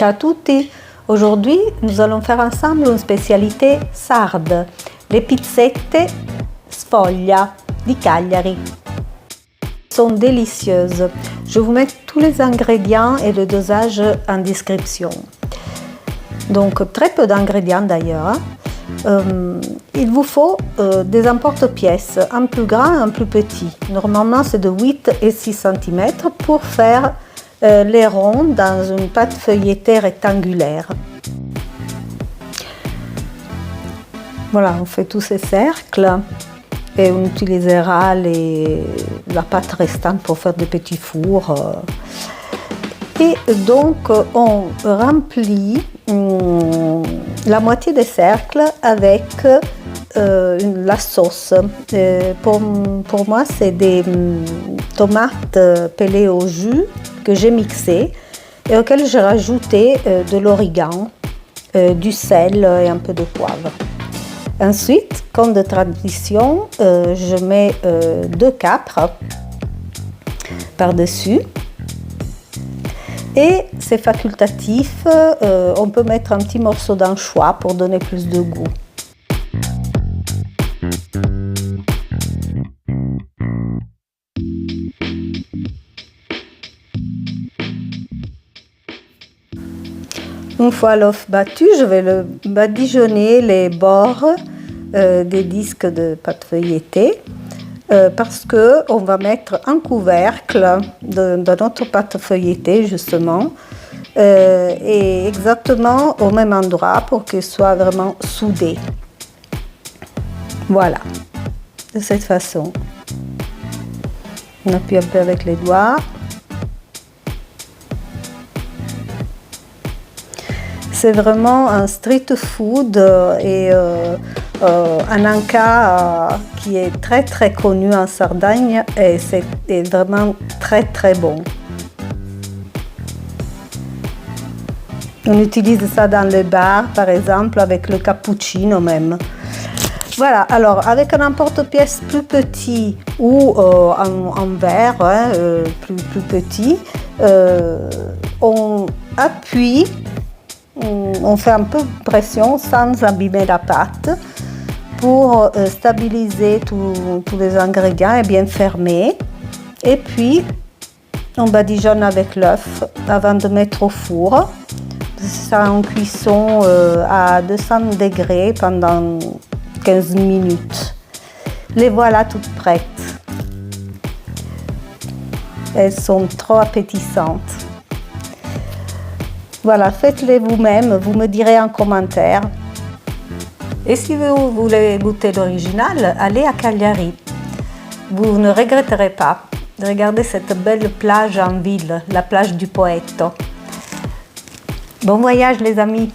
Ciao a tutti! Aujourd'hui, nous allons faire ensemble une spécialité sarde, les pizzette sfoglia di Cagliari. Elles sont délicieuses. Je vous mets tous les ingrédients et le dosage en description. Donc très peu d'ingrédients d'ailleurs. Il vous faut des emporte-pièces, un plus grand et un plus petit. Normalement c'est de 8 et 6 cm pour faire les ronds dans une pâte feuilletée rectangulaire. Voilà, on fait tous ces cercles et on utilisera la pâte restante pour faire des petits fours. Et donc on remplit la moitié des cercles avec la sauce. Pour moi, c'est des tomates pelées au jus que j'ai mixées et auxquelles j'ai rajouté de l'origan, du sel et un peu de poivre. Ensuite, comme de tradition, je mets 2 capres par-dessus. Et c'est facultatif, on peut mettre un petit morceau d'anchois pour donner plus de goût. Une fois l'œuf battu, je vais le badigeonner les bords des disques de pâte feuilletée parce qu'on va mettre un couvercle de notre pâte feuilletée justement et exactement au même endroit pour qu'il soit vraiment soudé. Voilà, de cette façon. On appuie un peu avec les doigts. C'est vraiment un street food et un encas qui est très connu en Sardaigne et c'est vraiment très bon. On utilise ça dans les bars par exemple avec le cappuccino même. Voilà, alors avec un emporte-pièce plus petit ou en verre plus petit, on appuie. On fait un peu de pression sans abîmer la pâte pour stabiliser tous les ingrédients et bien fermer. Et puis, on badigeonne avec l'œuf avant de mettre au four. Ça en cuisson à 200 degrés pendant 15 minutes. Les voilà toutes prêtes. Elles sont trop appétissantes. Voilà, faites-les vous-même, vous me direz en commentaire. Et si vous voulez goûter l'original, allez à Cagliari. Vous ne regretterez pas. Regardez cette belle plage en ville, la plage du Poetto. Bon voyage les amis!